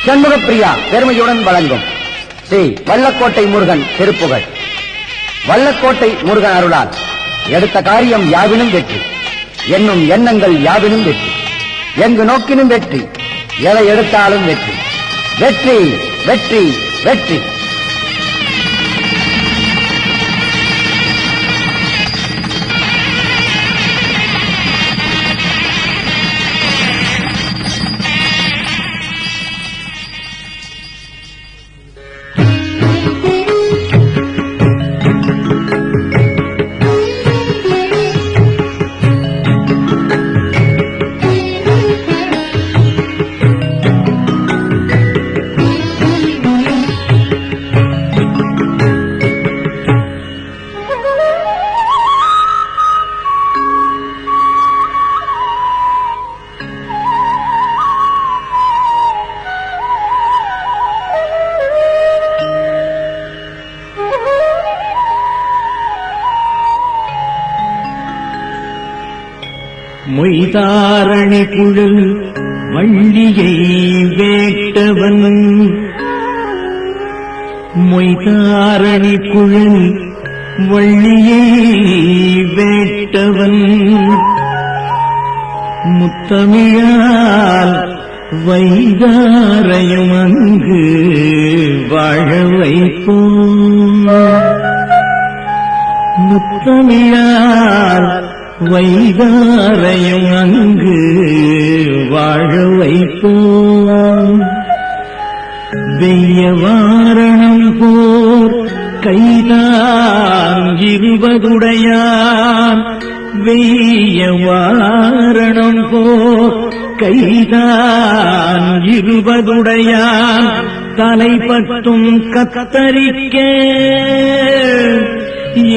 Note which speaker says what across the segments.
Speaker 1: சண்முகப்பிரியா பெருமையுடன் வழங்கும் ஸ்ரீ வல்லக்கோட்டை முருகன் திருப்புகழ். வல்லக்கோட்டை முருகன் அருளால் எடுத்த காரியம் யாவினும் வெற்றி, என்னும் எண்ணங்கள் யாவினும் வெற்றி, எங்கு நோக்கினும் வெற்றி, எதை எடுத்தாலும் வெற்றி, வெற்றி வெற்றி வெற்றி.
Speaker 2: மொய்தாரணி குழல் வள்ளியை வேட்டவன், மொய்தாரணி குழல் வள்ளியை வேட்டவன், முத்தமிழால் வைதாரையும் அங்கு வாழ வைப்போம், முத்தமிழால் வைதாரையும் அங்கு வாழ வைப்போம். வெய்ய வாரணம் போர் கைதான் இருபதுடையான், வெய்ய வாரணம் போர் கைதான் இருபதுடையான், தலைப்பட்டும் கத்தரிக்க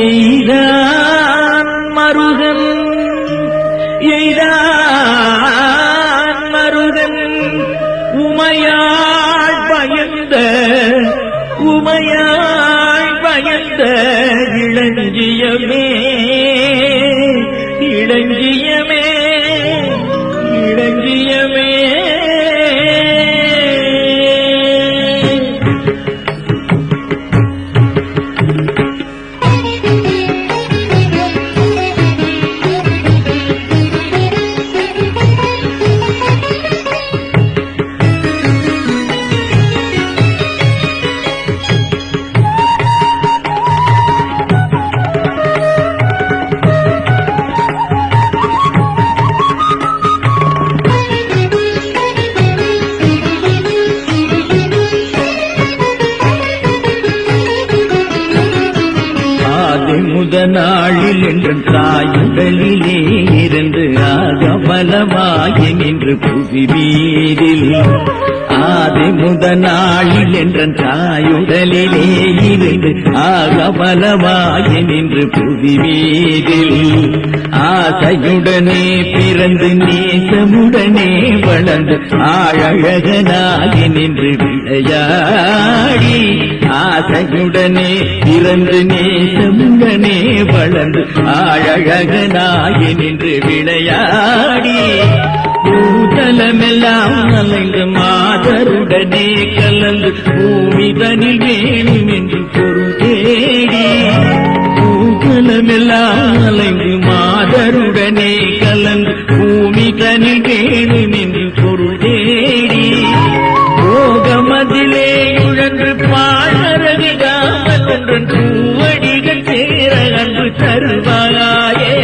Speaker 2: எய்தான் மருகன், எய்தான் மருகன், உமையாள் பயந்த, உமையாள் பயந்த இளஞ்சியமே, இளஞ்சியமே, இளஞ்சியமே. நாளில் என்று தாயுடலிலே இருந்து ஆகபலமாய நின்று புவி மீதில், ஆதி முத நாளில் என்ற தாயுடலிலே இருந்து ஆகபலமாய நின்று புவி மீதில், ஆசையுடனே பிறந்து நேசமுடனே வளர்ந்து ஆழகனாக நின்று விளையாடி, ஆசையுடனே பிறந்து நேசமுடனே வளர்ந்து ஆழகனாக நின்று விளையாடி, பூதலமெல்லாம் அலைந்து மாதருடனே கலந்து பூமிதனில் வேணும் என்று பொருள் தேடி, பூதலமெல்லாம் அலைந்து மாதருடனே கலந்து பூமிதனில் வேணும் என்று பொருள் தேடி, போகமதிலே உழன்று பாழறவிடாமல் ஒன்றன் பூவடிகள் சேர அன்று தருவாயே,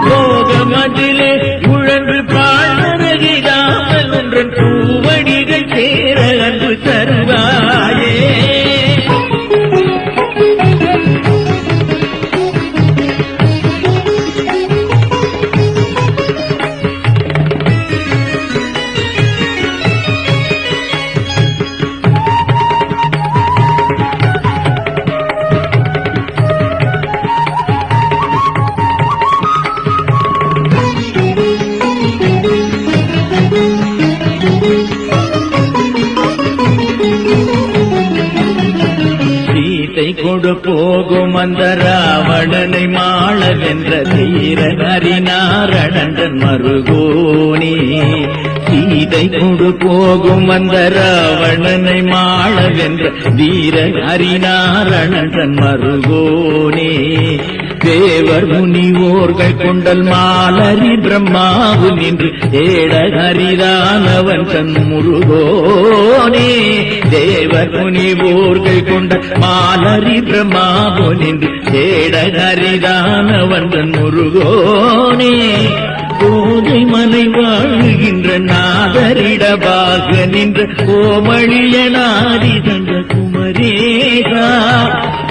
Speaker 2: போகமதிலே உழன்று பாழறவிடாமல் ஒன்றன் பூவடிகள் சேர அன்று தருவாயே. கொடு போகும் அந்த ராவணனை மாளவென்ற தீரன் அறினாரணன் மருகோனே, சீதை கொடு போகும் போகும் அந்த ராவணனை மாள வென்ற வீரன் ஹரிநாரணன் மருகோனே தேவர் முனிவோர்கள் கொண்டல் மாலரி பிரம்மாவு நின்று ஏட ஹரிதானவன் தன் முருகோனே தேவர் முனிவோர்கள் கொண்ட மாலரி பிரம்மாவு நின்று ஏட ஹரிதானவன் தன் முருகோனே கோதை மலை வாழுகின்ற நாதரிடபாக நின்ற கோமளிய நாரி தந்த குமரேசா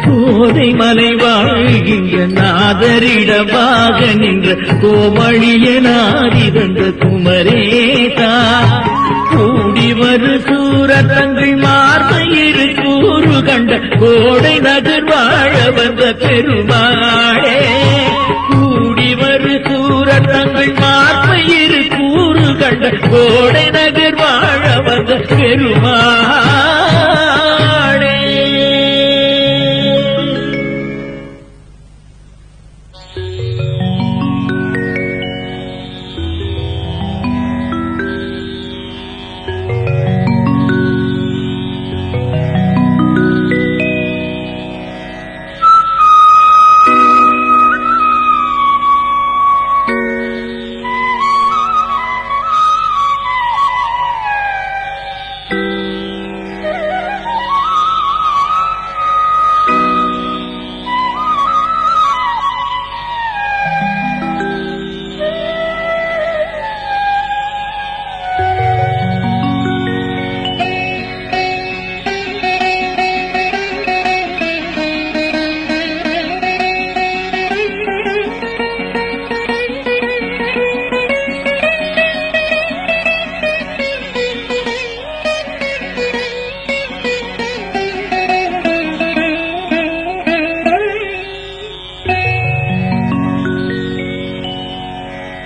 Speaker 2: கோதை மலை வாழ்கின்ற நாதரிடபாக நின்ற கோமளிய நாரி தந்த குமரேசா கூடி வரு சூரத்தங்கள் மார்பயிரு கூறு கண்ட கோடை நகர் வாழ வந்த பெருமாளே கூடி வரு சூரத்தங்கள் மார்பயிரு கூறு கண்ட கோடை நகர் வாழ வந்த பெருமாளே.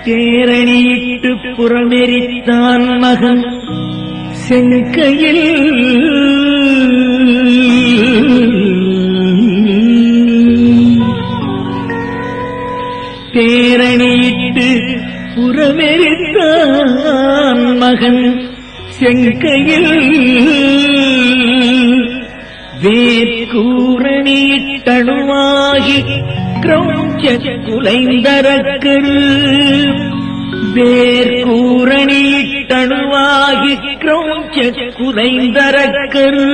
Speaker 2: தேரணியிட்டு புறமெரித்தான் மகன் செங்கையில் தேரணியிட்டு புறமெரித்தான் மகன் செங்கையில் வேற்கூரணியிட்டணுவாகி கிரௌஞ்ச குலைந்தரக்கரு வேற்கூரணியிட்டணுவாகி கிரௌஞ்ச குலைந்தரக்கரு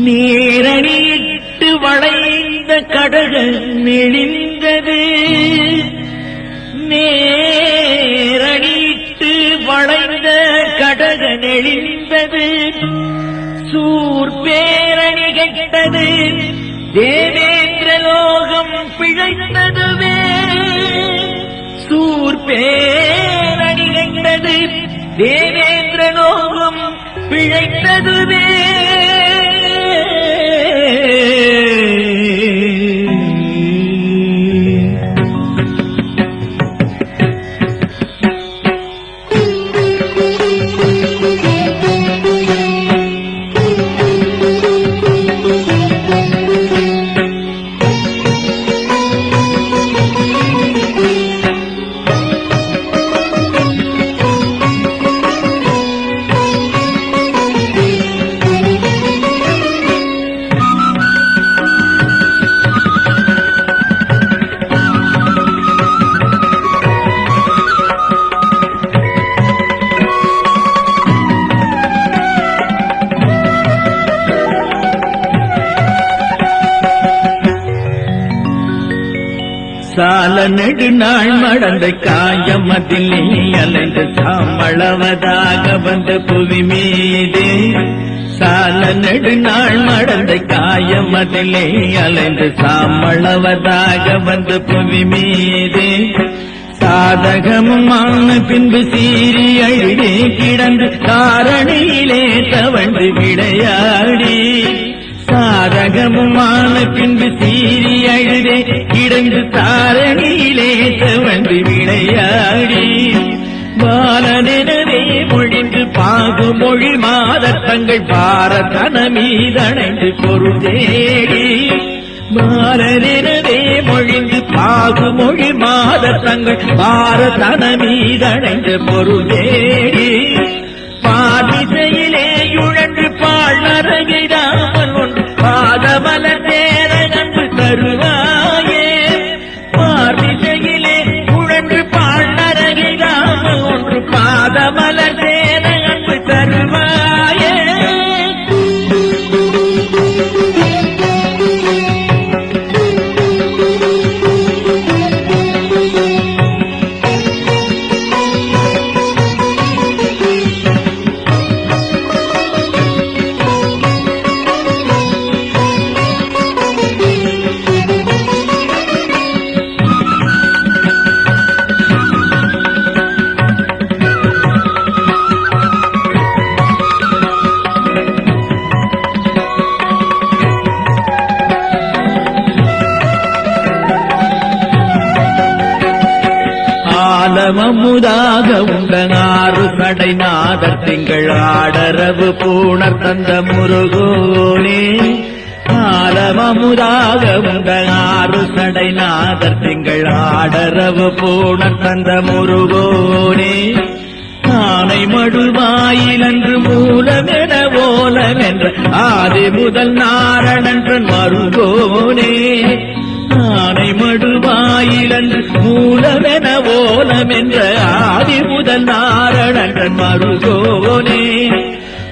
Speaker 2: நேரணியிட்டு வளைந்த கடக நெளிந்தது நேரணியிட்டு வளைந்த கடக நெளிந்தது சூர்பேரணி கெட்டது தேவேந்திர லோகம் பிழைத்ததுவே சூர்பேரணி கெட்டது தேவேந்திர லோகம் பிழைத்ததுவே சால நெடுநாள் மடந்த காயமதிலே அலைந்து சாமளவதாக வந்த புவி மீது சால நெடுநாள் மடந்த காயமதிலே அலைந்து சாமளவதாக வந்த புவி மீது சாதகமுமான பின்பு சீறி அழுதே கிடந்து காரணியிலே தவழ்ந்து விளையாடி சாதகமுமான பின்பு சீறி அழுதே கிடந்து தாரணியிலே தவழ்ந்து விளையாடி பாலனெனவே மொழிந்து பாகு மொழி மாதத்தங்கள் பாரதன மீதணைந்து பொருள் தேடி பாலனெனவே மொழிந்து பாகு மொழி மாதத்தங்கள் பாரதன மீதணைந்து பொருள் தேடி ஆலமமுதாக உண்டனாறு சடை நாதர் திங்கள் ஆடரவு பூணர் தந்த முருகோனே ஆலமமுதாக உண்டனாறு சடை நாதர் திங்கள் ஆடரவு பூணர் தந்த முருகோனே ஆனை மடுவாயிலன்று மூலமென ஓலமென்ற ஆதி முதல் நாரணன்றன் மருகோனே ஆனை மடுவாயிலன்று மூலமென ஓலமென்ற ஆதி முதல் நாரணன்றன் மருகோனே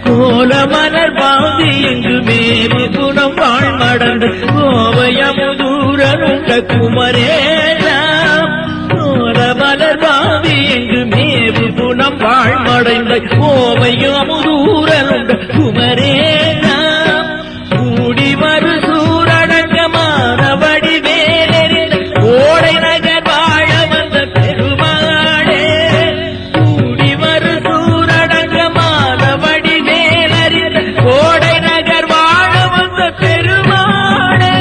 Speaker 2: கோல மலர் பாதி எங்கு மேவு குணம் வாழ்மடந்து கோவையமுதூரனுண்ட குமரேனா கோல மலர் பாதி எங்கு மேவு குணம் வாழ்மடைந்த கோவையமுதூரனுண்ட குமரேனா கூடி வரு சூரடங்கமான வடிவேலெறிந்த ஓடை நகர் வாழ வந்த பெருமாளே கூடி வரு சூரடங்கமான வடிவேலெறிந்த ஓடை நகர் வாழ வந்த பெருமாளே.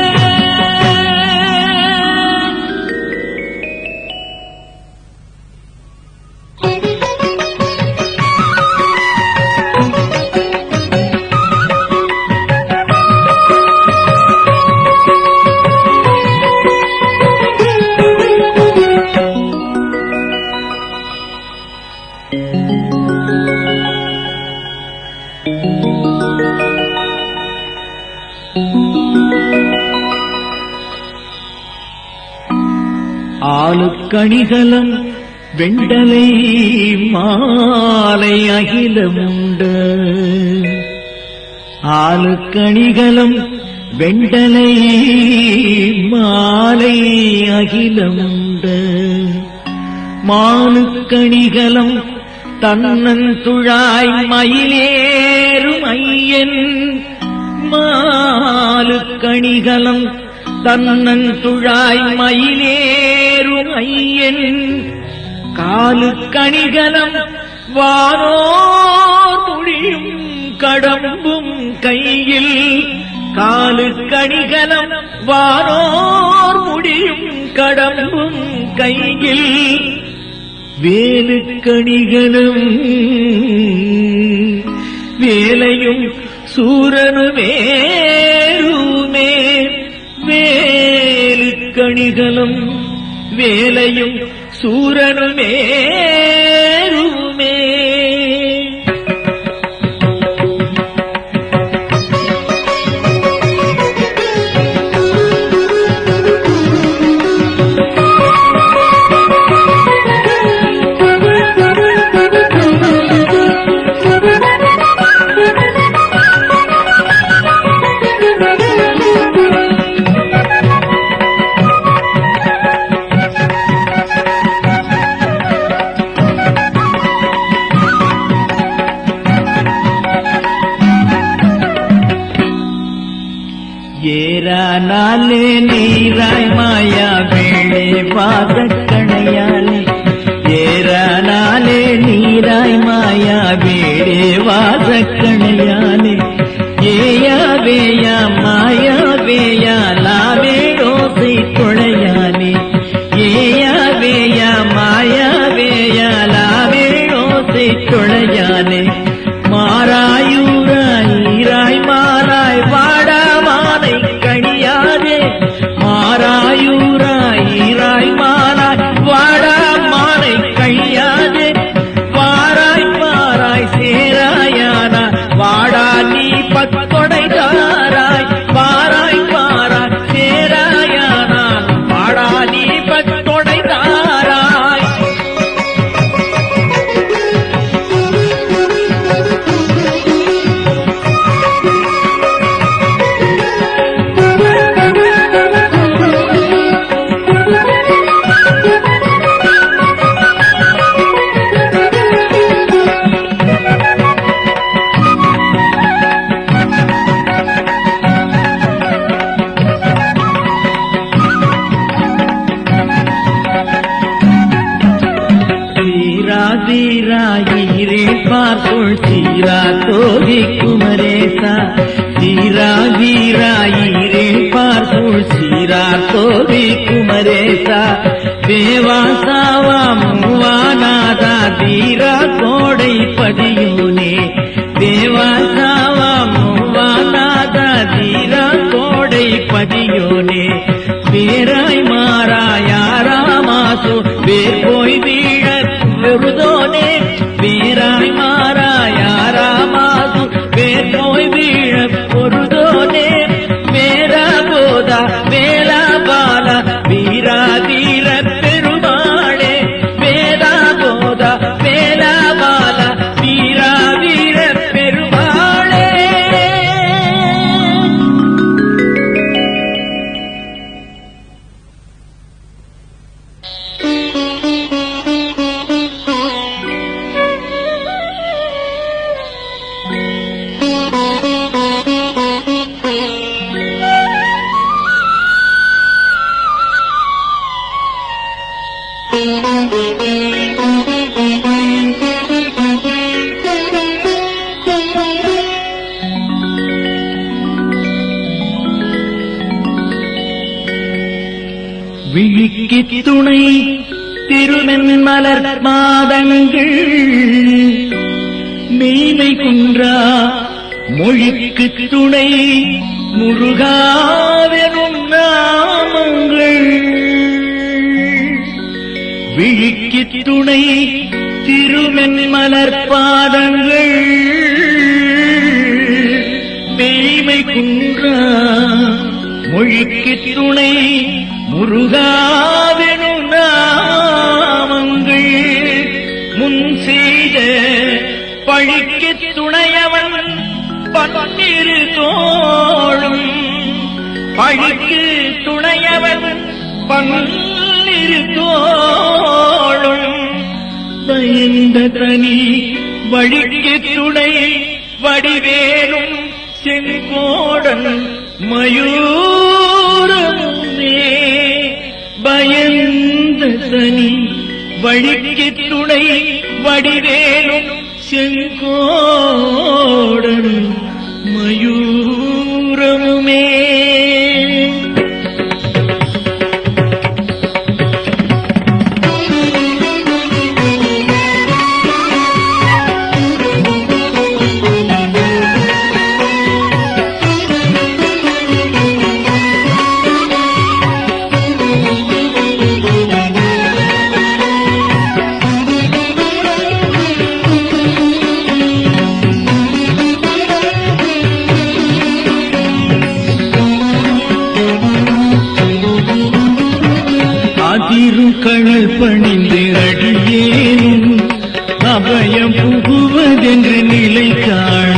Speaker 2: ஆளுக்கணிகலம் வெண்டலை மாலை அகிலமுண்ட ஆளுக்கணிகலம் வெண்டலை மாலை அகிலமுண்ட மானுக்கணிகலம் தன்னன் துழாய் மயிலேறும் ஐயன் மாலுக்கணிகலம் தன்னன் துழாய் மயிலேறும் ஐயன் காலுக்கணிகலம் வானோர் முடியும் கடம்பும் கையில் காலுக்கணிகலம் வானோர் முடியும் கடம்பும் கையில் வேலுக்கணிகலம் வேலையும் சூரனுமேருமே வேலுக்கணிகலம் வேலையும் சூரனுமேருமே. ஏரானாலே நீராய் மாயா வேளே வாதக்கணையாலே ஏரானாலே நீராய் மாயா வேளே வாதக்கணையாலே ஏயா வேயா மாயா வேயா லாவே ரோசை கொழையாலே ஏயா வேயா மாயா வேயா லாவே ரோசை கொழையாலே மாராயூராய் ஈராய் மாறாய் வாடா மானை கணியாதே மாராயூராய் ஈராய் மாறாய் வாடா மானை கழியாதே வாராய் பாராய் சேராயானா வாடா நீ பத்தொடை தாராய் வாராய் பாராய் சேராயானா வாடா நீ பத்தொடை தாராய். சீராயிரே பார்த்துள் சீரா தோதி குமரேசா சீராயிரே பார்த்துள் சீரா தோதி குமரேசா தேவாசாவா மூவா விழிக்கு துணை திருமென்மலர் மாதங்கள் மெய்மை குன்றா மொழிக்கு துணை முருகாவெனும் நாமங்கள் விழிக்கு துணை திருமென்மலர் பாதங்கள் மெய்மை குன்றா மொழிக்கு துணை முருகாவெனும் நாமங்கள் முன் செய்த பழிக்கு துணையவன் பன்னிரு தோளும் பழிக்கு துணையவன் பன்னிரு தோளும் பயந்த தனி வழிக்கு துணை வடிவேலும் செங்கோடன் மயூரமுமே பயந்த தனி வழிக்கு துணை வடிவேலும் செங்கோடன் மயூரமுமே கழல் பணிந்து அடியேனும் அபயம் புகுவதென்று நிலை காண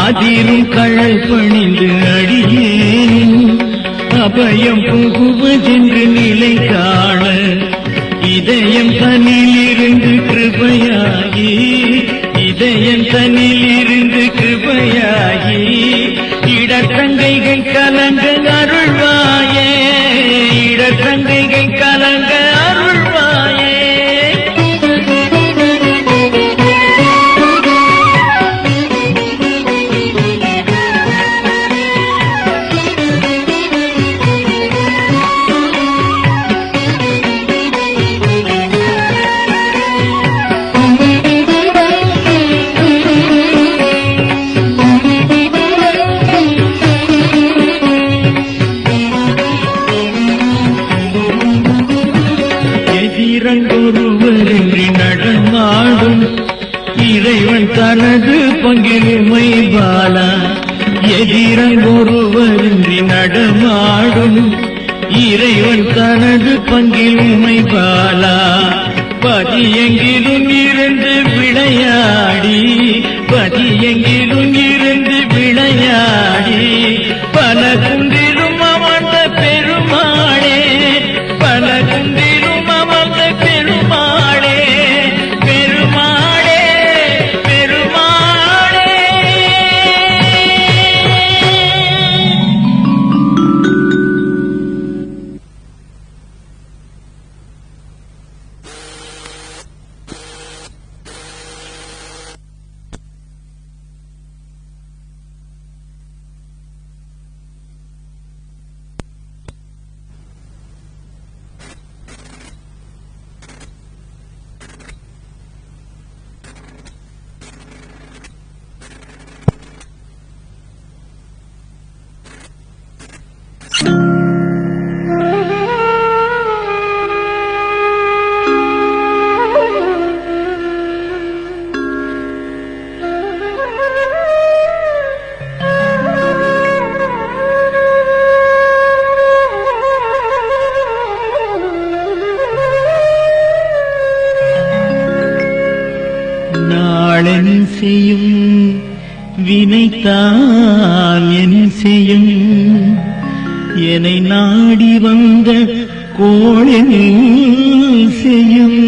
Speaker 2: அதிரும் கழல் பணிந்து அடியேனும் அபயம் புகுவதென்று நிலை காண இதயம் தனிலிருந்து கிருபையாகி இதயம் தனிலிருந்து கிருபையாகி இடத்தங்கைகள் கலங்க அருள்வாயே இடத்தங்கைகள் கலங்க அருள்வாயே ஒருவரின்றி நடமாடும் இறைவன் தனது பங்கிலுமை பாலா எதிரன் ஒருவரின்றி நடமாடும் இறைவன் தனது பங்கிலுமை பாலா பதியெங்கிலும் இருந்து விளையாடி பதியெங்கிலும் இருந்து விளையாடி பல குன்றிலும் அமர்ந்த பெருமாளே பல குன்றிலும் அமர்ந்த பெருமாளே பெருமாளே பெருமாளே நாளென் செய்யும் வினைத்தான் என் செய்யும் என்னை நாடி வந்த கோளென் செய்யும்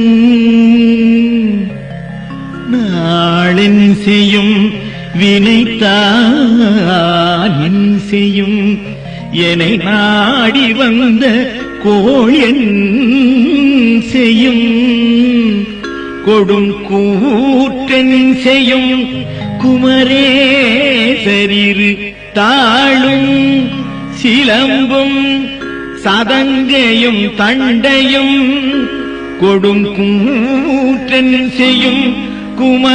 Speaker 2: நாளென் செய்யும் வினைத்தான் என் செய்யும் என்னை நாடி வந்த கோளென் செய்யும் கொடும் கூற்றன் செய்யும் குமரேசரிரு தாழும் சிலம்பும் சதங்கையும் தண்டையும் கொடுங்கூற்றன் செய்யும் குமரேசரிதாளும்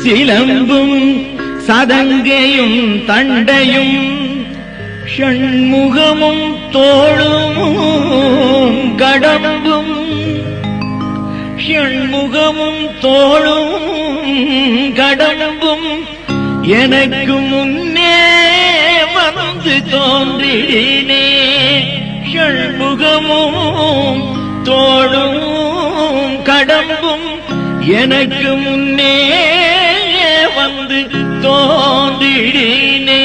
Speaker 2: சிலம்பும் சதங்கையும் தண்டையும் ஷண்முகமும் தோளும் கடம்பும் ஷண்முகமும் தோளும் கடம்பும் எனக்கு முன்னே வந்து தோன்றினே ஷண்முகமும் தோளும் கடம்பும் எனக்கு முன்னே வந்து தோன்றினே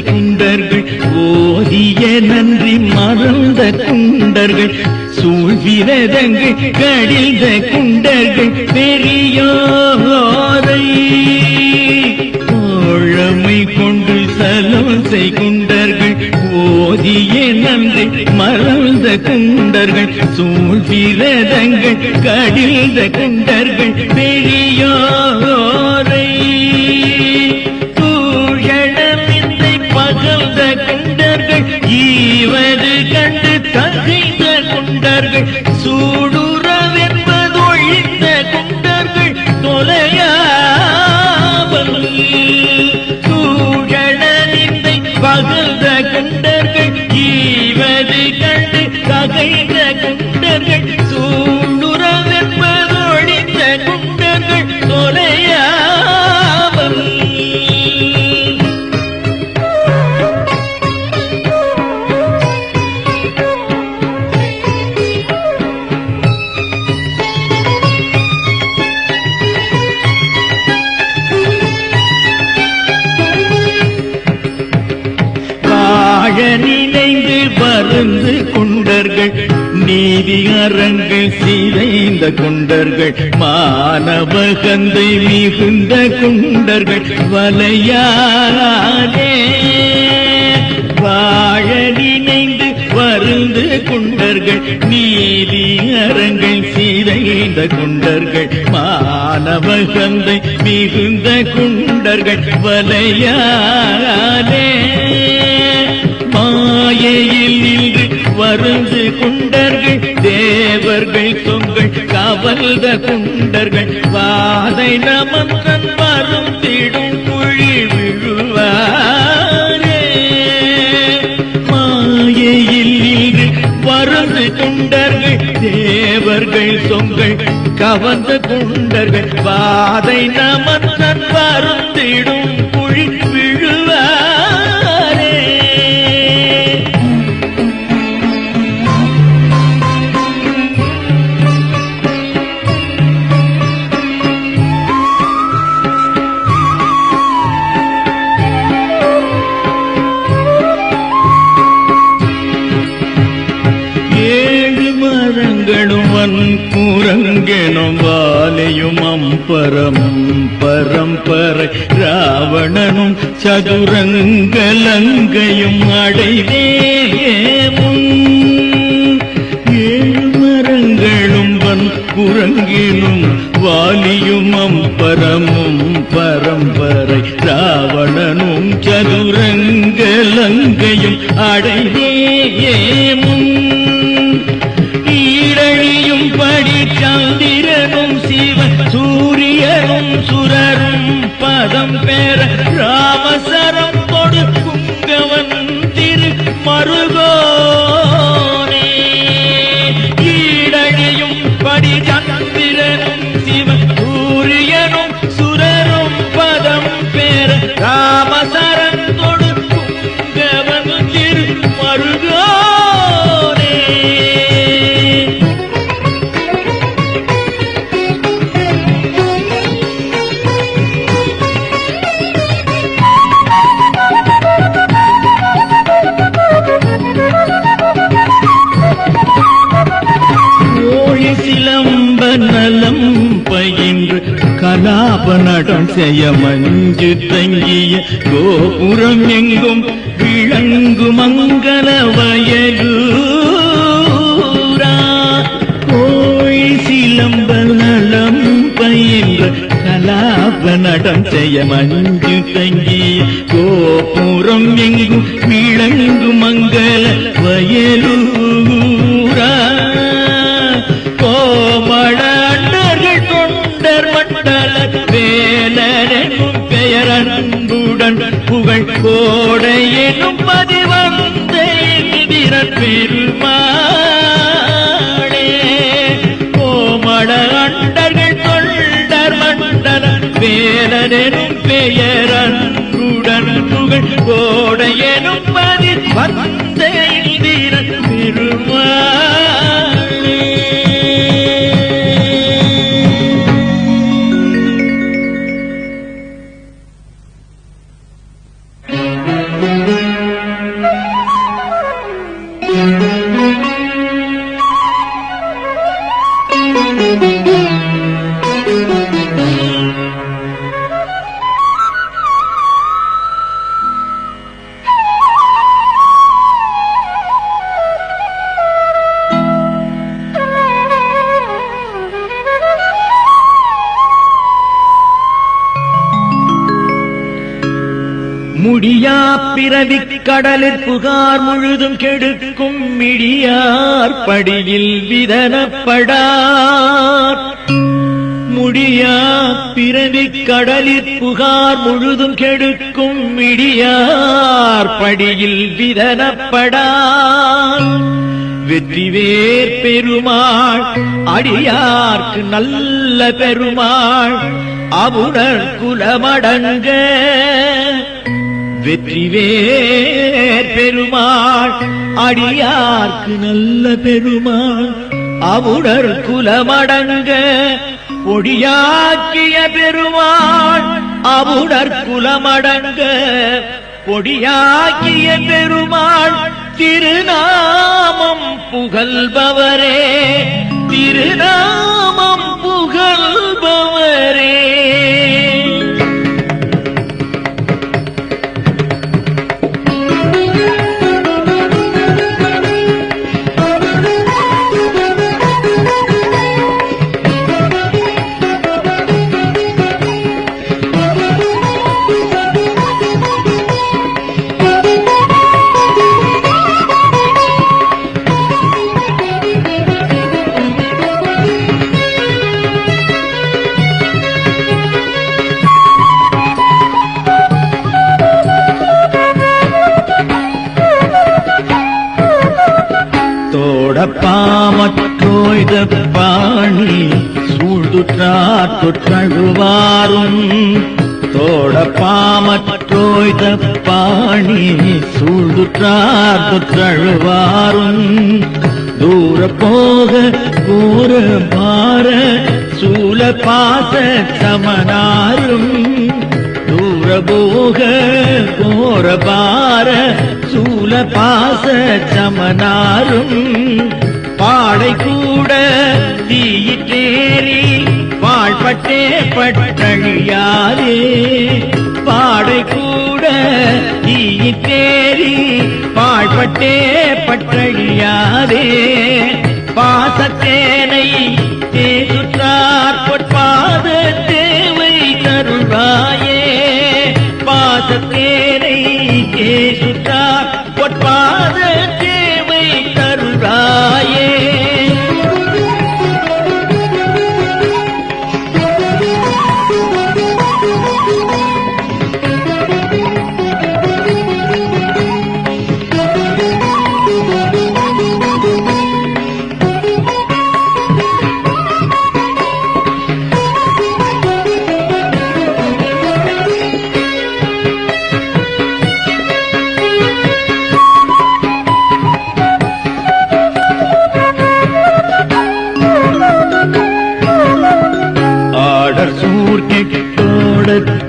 Speaker 2: குண்டர்கள் ஓதிய நன்றி மறந்த குண்டர்கள் சூழ்விரதங்கள் கடிந்த குண்டர்கள் பெரியோரை தோழமை கொண்டு சலம் குண்டர்கள் ஓதிய நன்றி மறந்த குண்டர்கள் சூழ்விரதங்கள் கடிந்த குண்டர்கள் பெரியோரை ஈவது கண்டு தகைந்த குண்டர்கள் சூடுறவென்பதொழிந்த குண்டர்கள் தொலையாமல் சூழனிந்தை பகழ்ந்த குண்டர்கள் ஈவது கண்டு தகைந்த குண்டர்கள் சூடுறவென்பதொழிந்த குண்டர்கள் தொலையாமல் நினைந்து வருந்து குண்டர்கள் நீதி அரங்கள் சிதைந்த குண்டர்கள் மானவகந்தை மிகுந்த குண்டர்கள் வலையாலே வாழ நினைந்து வருந்து குண்டர்கள் நீதி அரங்கள் சிதைந்த குண்டர்கள் மானவகந்தை மிகுந்த குண்டர்கள் வலையாலே மாயையில் நின்று வருந்து குண்டர்கள் தேவர்கள் தொங்கள் கவல்த குண்டர்கள் வாதை நமந்தன் வருந்திடும் குழி விழுவாரே மாயையில் நின்று வருந்து குண்டர்கள் தேவர்கள் தொங்கள் கவர்ந்த குண்டர்கள் வாதை நமந்தன் வருந்திடும் குழி விழுவாரே கூரங்கெனும் வாலையும் அம்பரமும் பரம்பரை ராவணனும் சதுரங்கலங்கையும் அடைவேமும் ஏழ்மரங்களும் வன் குரங்கினும் வாலியும் அம்பரமும் பரம்பரை ராவணனும் சதுரங்கலங்கையும் அடைவேமும் ஈரழியும் படி சந்திரனும் சிவ சூரியனும் சுரரும் பதம் பெற ராமசரம் கொடுக்குங்கவன் திரு மருகோனே ஈரழியும் படி சந்திரனும் சிவ சூரியனும் சுரரும் பதம் பெற ராமசரம் கொடுக்குங்கவன் திரு மருகோனே கலாபநடம் செய்ய மஞ்சு தங்கிய கோபுரம் எங்கும் விளங்கு மங்கள வயலூரா கோயில் சிலம்பல் நலம் பயின்ற கலாபநடம் செய்ய மஞ்சு தங்கிய கோபுரம் எங்கும் விளங்கு மங்கள வயலூரா கோமளர்கள் தொண்டர் மண்டல வேலனும் பெயர் அன்புடன் புகழ் கோடை எனும் பதிவந்த வீரர் பெருமாளே கோமள அண்டர்கள் தொண்டர் மண்டல வேலனும் பெயர் அன்புடன் புகழ் கோடை எனும் பதிவந்த வீரர் பெருமாளே. முடியா பிறவிக் கடலில் புகார் முழுதும் கெடுக்கும் மிடியார் படியில் விதனப்படார் முடியா பிறவிக் கடலில் புகார் முழுதும் கெடுக்கும் மிடியார் படியில் விதனப்படார் வெற்றிவேர் பெருமாள் அடியார்க்கு நல்ல பெருமாள் அவுணர் குலமடங்க வெற்றிவேர் பெருமாள் அடியார்க்கு நல்ல பெருமாள் அவுணர் குலமடங்க பொடியாக்கிய பெருமாள் அவுணர் குலமடங்க பொடியாக்கிய பெருமாள் திருநாமம் புகழ்பவரே திருநாமம் புகழ்பவரே. பாமற்றோய்த பாணி சூழ்துற்றார் தொற்றழுவாரும் தோட பாமற்றோய்த பாணி சூழ்துற்றார் தொற்றழுவாரும் தூர போக கூற பார சூல பாச சமனாரும் தூர போக கோர பார சூல பாச சமனாரும் பாடை கூட தீயிற்றேறி வாழ்பட்டே பட்டழியாரே பாடை கூட தீயிற்றேறி வாழ்பட்டே பட்டழியாரே பாசத்தேனை தேசுற்றார் பொற்பாத தேவை கருள்வாயே பாசத்தேனை தேசுற்றார் பொற்பாத தேவை கருள்வாயே.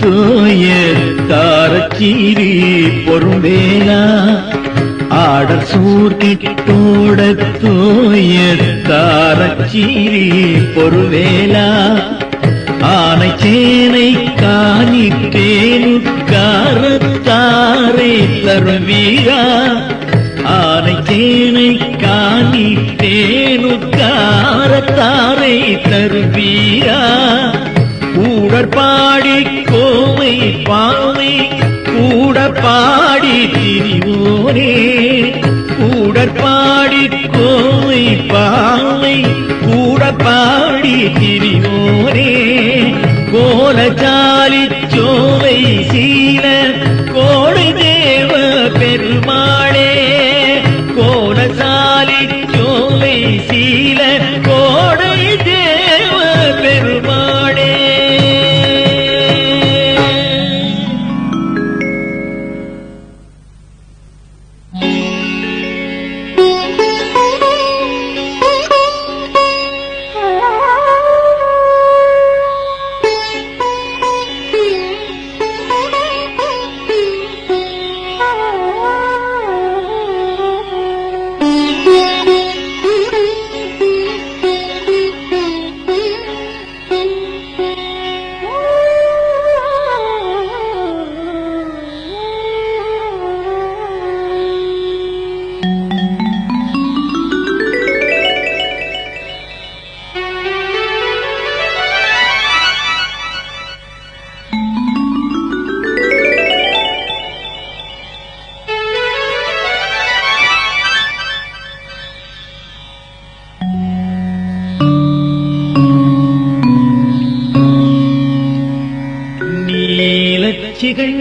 Speaker 2: தோய தாரச்சீரி பொருளேலா ஆடல் சூர்கிட்டோட தோய தாரச்சீரி பொருளேலா ஆனை சேனை காணித்தேனுக்காரத்தாரை தரும் வீரா ஆனை சேனை காணித்தேனுக்காரத்தாரை தரும் வீரா கூடற்பாடி கோவை பாவை கூட பாடி திரிவோனே கூடற்பாடி கோவை பாவை கூட பாடி திரிவோனே கோலச்சாலி சோலை சீல கோடை தேவ பெருமாளே கோலச்சாலி சோலை சீல கோடை தேவ பெருமாளே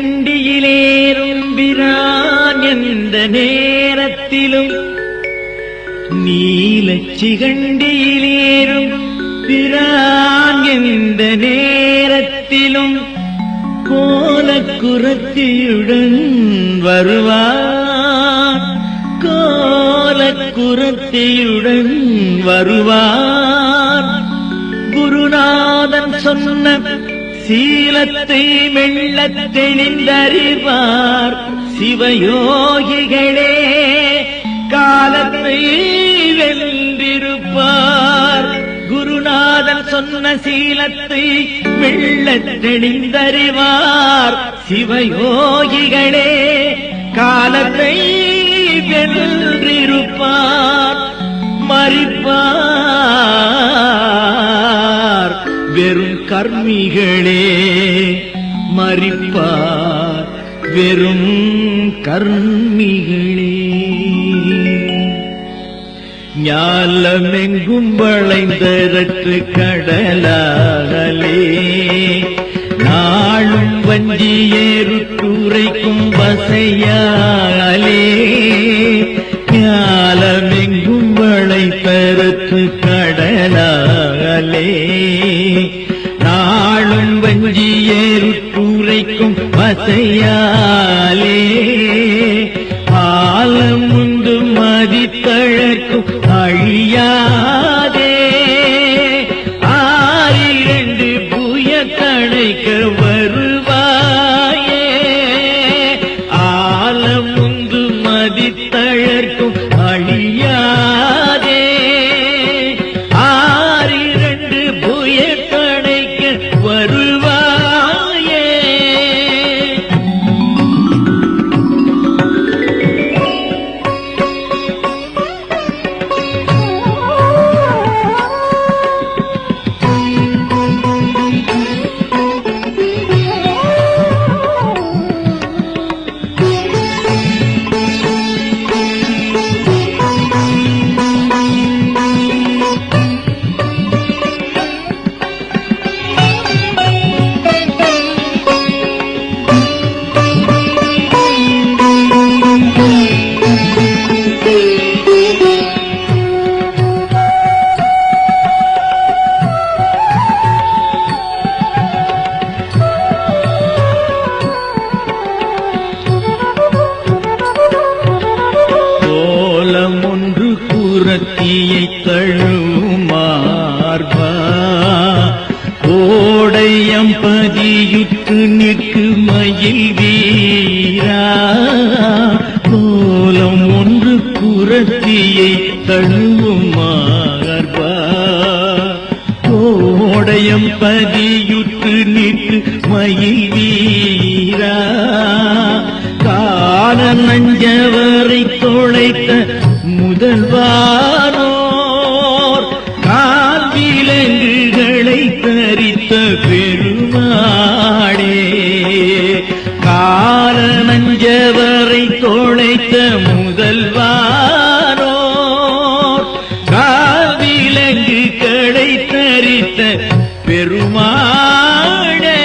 Speaker 2: சிகண்டியிலேறும் பிரான் எந்த நேரத்திலும் நீலச்சிகண்டியிலேறும் பிரான் எந்த நேரத்திலும் கோலக்குரத்தியுடன் வருவார் கோலக்குரத்தியுடன் வருவார் குருநாதன் சொன்ன சீலத்தை மெல்லத் தெளிந்தறிவார் சிவயோகிகளே காலத்தை வென்றிருப்பார் குருநாதன் சொன்ன சீலத்தை மெல்லத் தெளிந்தறிவார் சிவயோகிகளே காலத்தை வென்றிருப்பார் மறிப்பார் வெறும் கர்மிகளே மறிப்பார் வெறும் கர்மிகளே ஞாலமெங்கும் வளைந்தரற்று கடலாகலே நாளும் வஞ்சியேறுட்டுரைக்கும் வசையாலே ஞாலமெங்கும் வளைந்தரற்று கடலாகலே நாளும் வஞ்சியேறுட்டுரைக்கும் வசையாலே ஆலமுண்டு மதித்தழக்கும் அழியாதே ஆயிரண்டு புய கணைக்க வருவாயே ஆலமுண்டு மதித்தழக்கும் அழியாதே ஆயிரண்டு புய கணைக்க வருவாயே ஒன்று புறத்தியை தழுமார்பா கோடையம் பதியுற்று நிற்கு மயில் வீரா கோலம் ஒன்று புறத்தியை தழுமார்பா கோடையம் பதியுற்று மயில் வீரா கால நஞ்சவரை தொலைத்த முதல்வானோர் கால் விலங்குகளை தரித்த பெருமாளே கால நஞ்சவரை தொலைத்த முதல்வானோர் கால் விலங்குகளை தரித்த பெருமாளே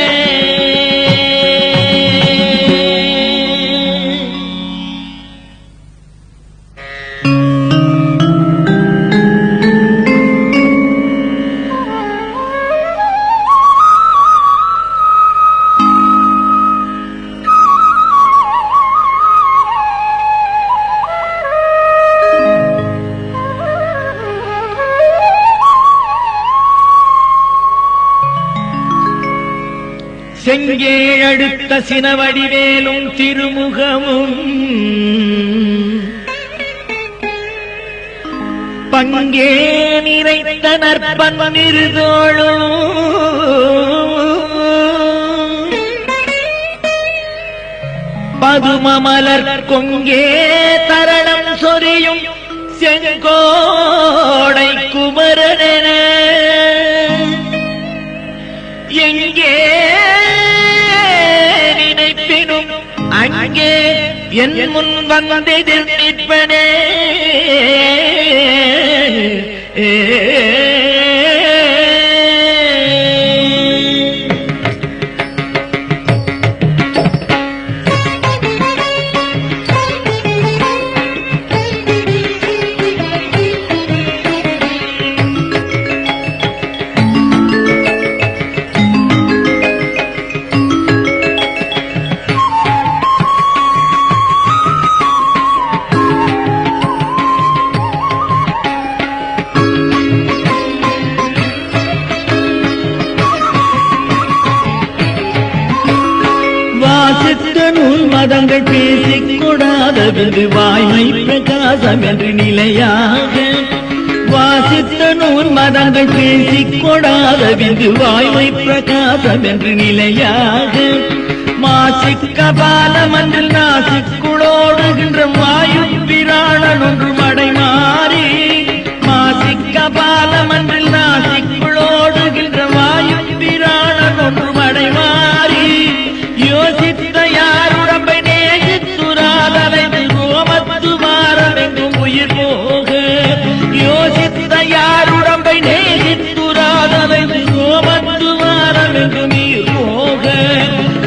Speaker 2: செங்கேழடுத்த சினவடிவேலும் திருமுகமும் பங்கே நிறைத்த நற்பன்னிருதோளும் பதுமமலர் கொங்கே தரணம் சொரியும் செங்கோடை குமரனென எங்கே நினைப்பினும் அங்கே என் முன் வந்தெதிர் நிற்பனே மதங்கள் பேசிக் கொடாதது வாய்மை பிரகாசம் என்று நிலையாக வாசித்த நூல் மதங்கள் பேசிக் கொடாதது வாய்மை பிரகாசம் என்று நிலையாக மாசிக்க பாலமன்றில் நாசிக்குளோடுகின்ற வாயு பிராணன் ஒன்று மடை மாறி மாசிக்க பாலமன்றில் நாசிக்குளோடுகின்ற வாயு பிராணன் ஒன்று மடை மாறி யோசித்த யாருடம்பை நேசித்துராதலைந்து ரோமத்து வாரமெங்கும் உயிர் போக யோசித்த யாருடம்பை நேசித்துராதலைந்து ரோமத்து வாரமெங்கும் உயிர் போக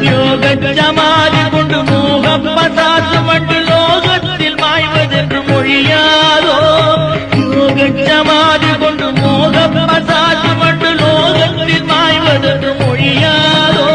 Speaker 2: யோக சமாதி கொண்டு மோகம் பசாசு மண்டு லோகத்தில் மாய்வதென்று மொழியாதோ யோக சமாதி கொண்டு மோகம் பசாசு மண்டு லோகத்தில் மாய்வதென்று மொழியாதோ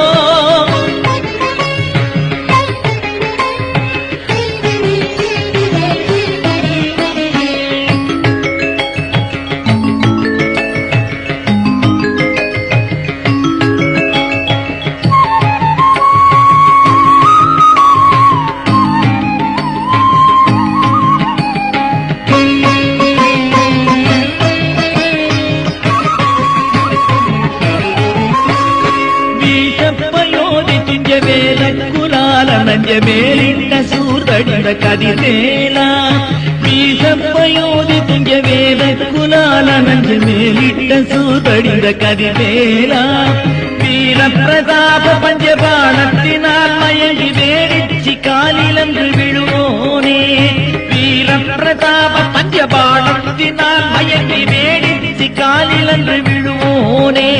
Speaker 2: மேலிட்ட சூர்தடிந்த கதிர்வேலா வீசப்பயோதி துஞ்ச வேத குலால நஞ்ச மேலிட்ட சூர்தடிந்த கதிர்வேலா வீர பிரதாப பஞ்சபாணத்தினால் மயங்கி வேடிச்சி காலிலன்று விழுவோனே வீர பிரதாப பஞ்சபாணத்தினால் மயங்கி வேடிச்சி காலிலன்று விழுவோனே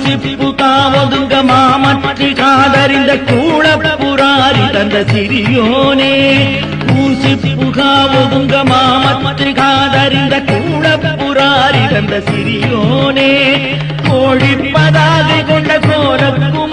Speaker 2: கூசிப்பு காவதுங்க மாமற்றி காதறிந்த கூழப்புராரி தந்த சிறியோனே கூசிப்பு காவதுங்க மாமற்றி காதறிந்த கூழப்புராரி தந்த சிறியோனே கோழிப்பதாகை கொண்ட கோரக்குமார